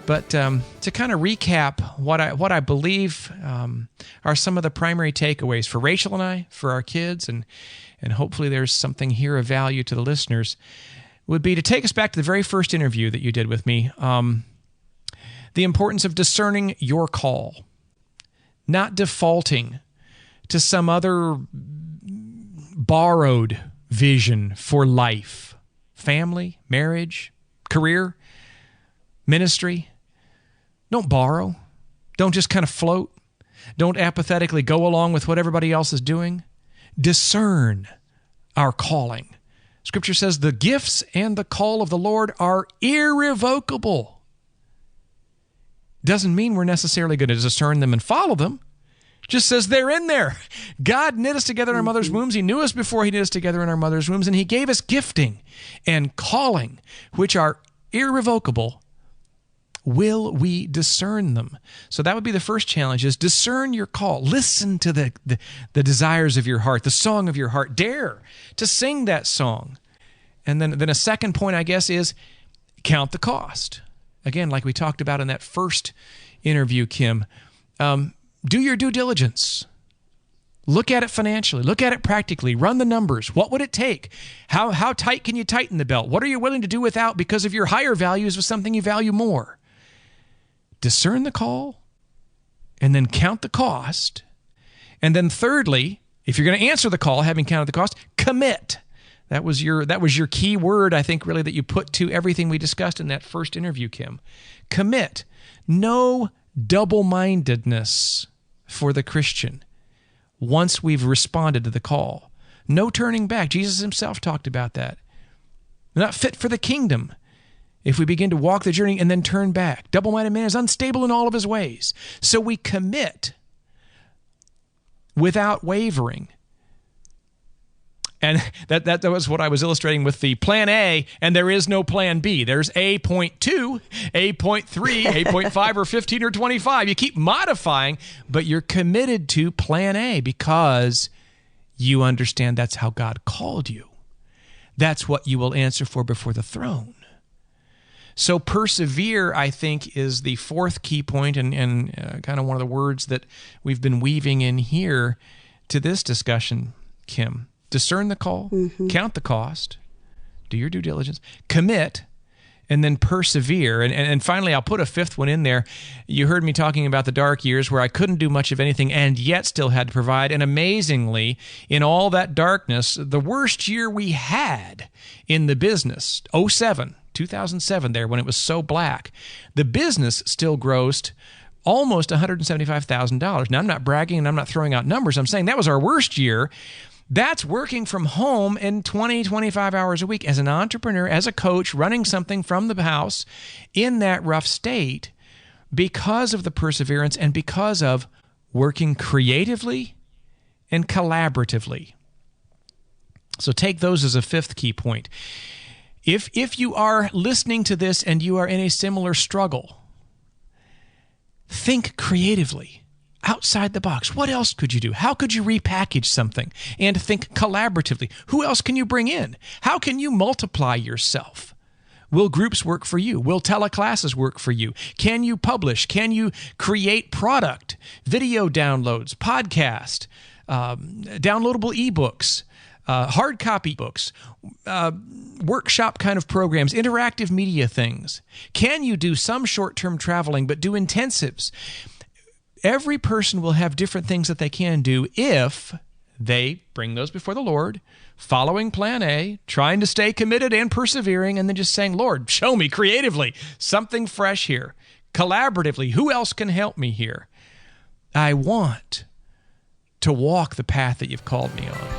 But to kind of recap what I believe are some of the primary takeaways for Rachel and I, for our kids, and hopefully there's something here of value to the listeners, would be to take us back to the very first interview that you did with me, the importance of discerning your call, not defaulting to some other borrowed vision for life, family, marriage, career, ministry. Don't borrow. Don't just kind of float. Don't apathetically go along with what everybody else is doing. Discern our calling. Scripture says the gifts and the call of the Lord are irrevocable. Doesn't mean we're necessarily going to discern them and follow them. Just says they're in there. God knit us together in our mother's wombs. He knew us before He knit us together in our mother's wombs, and He gave us gifting and calling, which are irrevocable. Will we discern them? So that would be the first challenge, is discern your call. Listen to the desires of your heart, the song of your heart. Dare to sing that song. And then a second point, I guess, is count the cost. Again, like we talked about in that first interview, Kim, do your due diligence. Look at it financially. Look at it practically. Run the numbers. What would it take? How tight can you tighten the belt? What are you willing to do without because of your higher values of something you value more? Discern the call, and then count the cost. And then thirdly, if you're going to answer the call, having counted the cost, commit. That was your key word, I think, really, that you put to everything we discussed in that first interview, Kim. Commit. No double-mindedness for the Christian once we've responded to the call. No turning back. Jesus Himself talked about that. We're not fit for the kingdom if we begin to walk the journey and then turn back. Double-minded man is unstable in all of his ways. So we commit without wavering. And that was what I was illustrating with the plan A, and there is no plan B. There's A.2, A.3, A.5, or 15 or 25. You keep modifying, but you're committed to plan A because you understand that's how God called you. That's what you will answer for before the throne. So persevere, I think, is the fourth key point, and kind of one of the words that we've been weaving in here to this discussion, Kim. Discern the call, count the cost, do your due diligence, commit, and then persevere. And finally, I'll put a fifth one in there. You heard me talking about the dark years where I couldn't do much of anything and yet still had to provide. And amazingly, in all that darkness, the worst year we had in the business, 2007 there, when it was so black, the business still grossed almost $175,000. Now, I'm not bragging and I'm not throwing out numbers. I'm saying that was our worst year. That's working from home in 20, 25 hours a week as an entrepreneur, as a coach, running something from the house in that rough state because of the perseverance and because of working creatively and collaboratively. So take those as a fifth key point. If you are listening to this and you are in a similar struggle, think creatively. Outside the box. What else could you do? How could you repackage something and think collaboratively? Who else can you bring in? How can you multiply yourself? Will groups work for you? Will teleclasses work for you? Can you publish? Can you create product, video downloads, podcast, downloadable ebooks, hard copy books, workshop kind of programs, interactive media things? Can you do some short-term traveling but do intensives? Every person will have different things that they can do if they bring those before the Lord, following plan A, trying to stay committed and persevering, and then just saying, Lord, show me creatively something fresh here, collaboratively. Who else can help me here? I want to walk the path that you've called me on.